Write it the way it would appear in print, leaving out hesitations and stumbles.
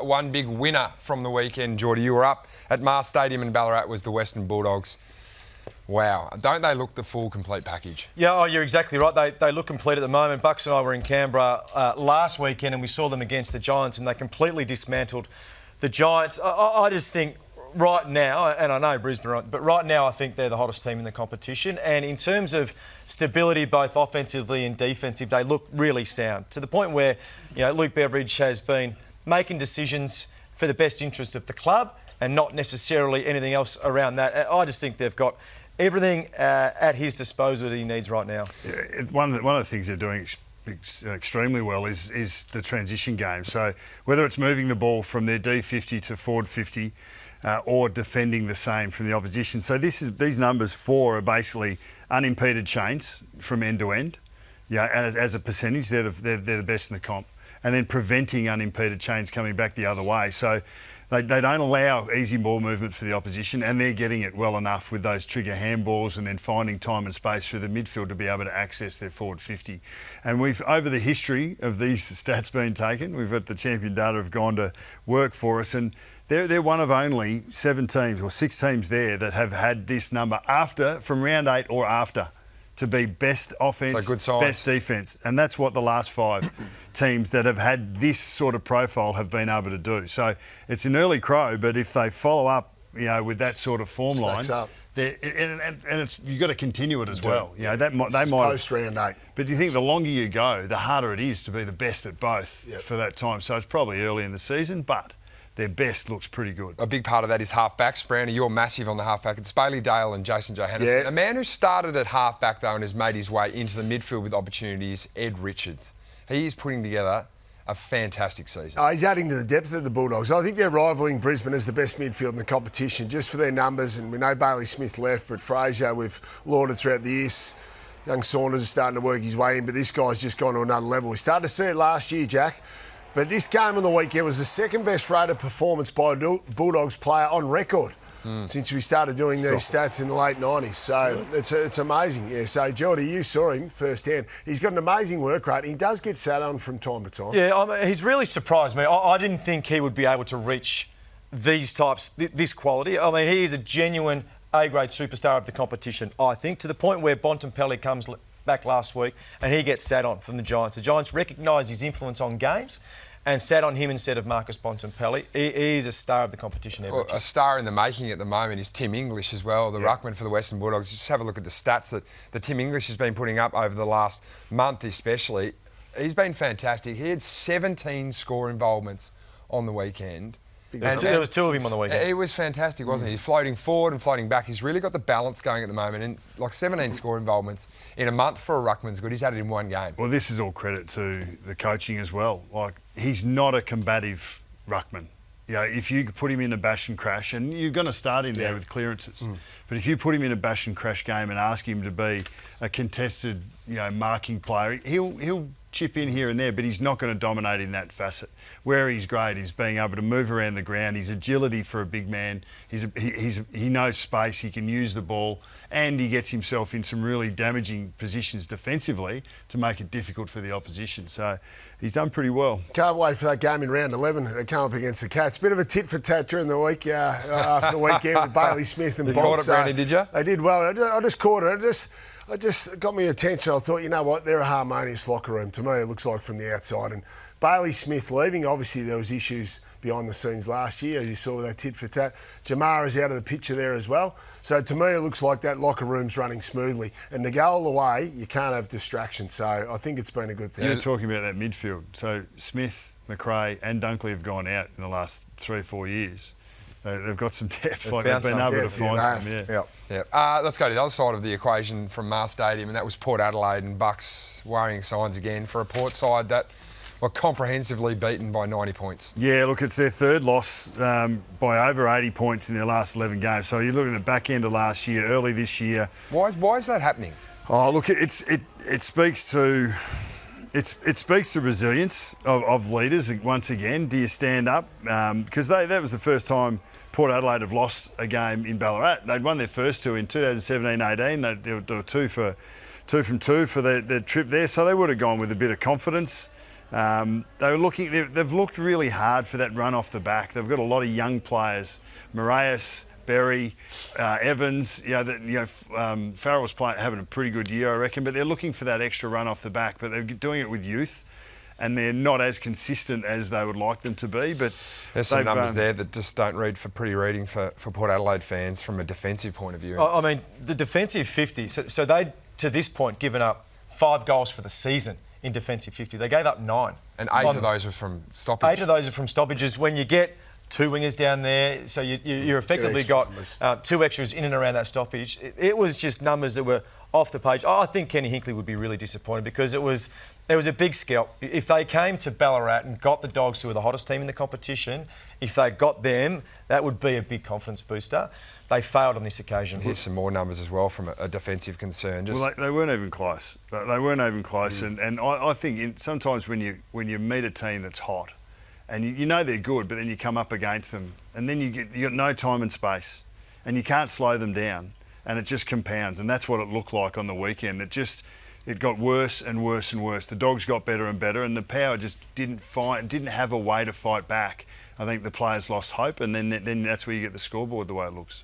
One big winner from the weekend, Geordie. You were up at Mars Stadium in Ballarat, was the Western Bulldogs. Wow, don't they look the full, complete package? Yeah, you're exactly right. They look complete at the moment. Bucks and I were in Canberra last weekend and we saw them against the Giants and they completely dismantled the Giants. I just think right now, and I know Brisbane, but right now I think they're the hottest team in the competition. And in terms of stability, both offensively and defensive, they look really sound. To the point where, Luke Beveridge has been making decisions for the best interest of the club and not necessarily anything else around that. I just think they've got everything at his disposal that he needs right now. Yeah, one of the things they're doing extremely well is the transition game. So whether it's moving the ball from their D50 to forward 50 or defending the same from the opposition. So these numbers 4 are basically unimpeded chains from end to end. Yeah, as a percentage, they're the best in the comp. And then preventing unimpeded chains coming back the other way. So they don't allow easy ball movement for the opposition, and they're getting it well enough with those trigger handballs and then finding time and space through the midfield to be able to access their forward 50. And over the history of these stats being taken, we've got the champion data have gone to work for us, and they're one of only 7 teams or 6 teams there that have had this number from round 8 or after, to be best offence, best defence. And that's what the last 5 teams that have had this sort of profile have been able to do. So it's an early crow, but if they follow up, with that sort of form line, and you've got to continue it as well. They might post round 8. But do you think the longer you go, the harder it is to be the best at both for that time? So it's probably early in the season, but their best looks pretty good. A big part of that is halfbacks. Brownie, you're massive on the halfback. It's Bailey Dale and Jason Johannesson. Yeah. A man who started at halfback, though, and has made his way into the midfield with opportunities, Ed Richards. He is putting together a fantastic season. He's adding to the depth of the Bulldogs. I think they're rivalling Brisbane as the best midfield in the competition just for their numbers. And we know Bailey Smith left, but Fraser, we've lauded throughout the years. Young Saunders is starting to work his way in, but this guy's just gone to another level. We started to see it last year, Jack. But this game on the weekend was the second best rated performance by a Bulldogs player on record since we started doing these stats in the late 90s. So it's amazing. Yeah, so Geordie, you saw him firsthand. He's got an amazing work rate. He does get sat on from time to time. Yeah, he's really surprised me. I didn't think he would be able to reach these types, this quality. I mean, he is a genuine A-grade superstar of the competition, I think, to the point where Bontempelli comes back last week and he gets sat on from the Giants. The Giants recognise his influence on games and sat on him instead of Marcus Bontempelli. He is a star of the competition. A star in the making at the moment is Tim English as well, the ruckman for the Western Bulldogs. Just have a look at the stats that Tim English has been putting up over the last month especially. He's been fantastic. He had 17 score involvements on the weekend. And there was 2 of him on the weekend. He was fantastic, wasn't he? He's floating forward and floating back. He's really got the balance going at the moment. And like 17 score involvements in a month for a ruckman's good. He's had it in 1 game. Well, this is all credit to the coaching as well. Like, he's not a combative ruckman. If you put him in a bash and crash, and you're going to start in there with clearances, but if you put him in a bash and crash game and ask him to be a contested, marking player, he'll chip in here and there, but he's not going to dominate in that facet. Where he's great is being able to move around the ground. His agility for a big man. He knows space. He can use the ball, and he gets himself in some really damaging positions defensively to make it difficult for the opposition. So he's done pretty well. Can't wait for that game in round 11. They come up against the Cats. Bit of a tit for tat during the week after the weekend with Bailey Smith and You caught it, Brownie, did you? They did well. I just caught it. It just got me attention. I thought, you know what, they're a harmonious locker room. To me, it looks like from the outside. And Bailey Smith leaving, obviously there was issues behind the scenes last year, as you saw with that tit for tat. Jamara's out of the picture there as well. So to me, it looks like that locker room's running smoothly. And to go all the way, you can't have distraction. So I think it's been a good thing. You're talking about that midfield. So Smith, McRae and Dunkley have gone out in the last 3 or 4 years. They've got some depth. They've been able to find some. Let's go to the other side of the equation from Mars Stadium, and that was Port Adelaide, and Bucks worrying signs again for a Port side that were comprehensively beaten by 90 points. Yeah, look, it's their 3rd loss by over 80 points in their last 11 games. So you look at the back end of last year, early this year. Why is that happening? Oh, look, it speaks to... It speaks to resilience of leaders once again. Do you stand up? Because that was the first time Port Adelaide have lost a game in Ballarat. They'd won their first 2 in 2017-18. There were 2 from 2 for their trip there, so they would have gone with a bit of confidence. They were looking. They've looked really hard for that run off the back. They've got a lot of young players. Moraes, Berry, Evans. Farrell was having a pretty good year, I reckon. But they're looking for that extra run off the back. But they're doing it with youth, and they're not as consistent as they would like them to be. But there's some numbers there that just don't read for pretty reading for Port Adelaide fans from a defensive point of view. I mean, the defensive 50. So they, to this point, given up 5 goals for the season in defensive 50. They gave up 9. And 8 of those were from stoppage. 8 of those are from stoppages. When you get 2 wingers down there, so you're effectively got 2 extras in and around that stoppage. It was just numbers that were off the page. I think Kenny Hinkley would be really disappointed because there was a big scalp. If they came to Ballarat and got the Dogs, who were the hottest team in the competition, if they got them, that would be a big confidence booster. They failed on this occasion. Here's some more numbers as well from a defensive concern. Well, they weren't even close. They weren't even close. And I think sometimes when you meet a team that's hot, and you know they're good, but then you come up against them, and then you got no time and space, and you can't slow them down, and it just compounds. And that's what it looked like on the weekend. It got worse and worse and worse. The Dogs got better and better, and the Power just didn't have a way to fight back. I think the players lost hope, and then that's where you get the scoreboard the way it looks.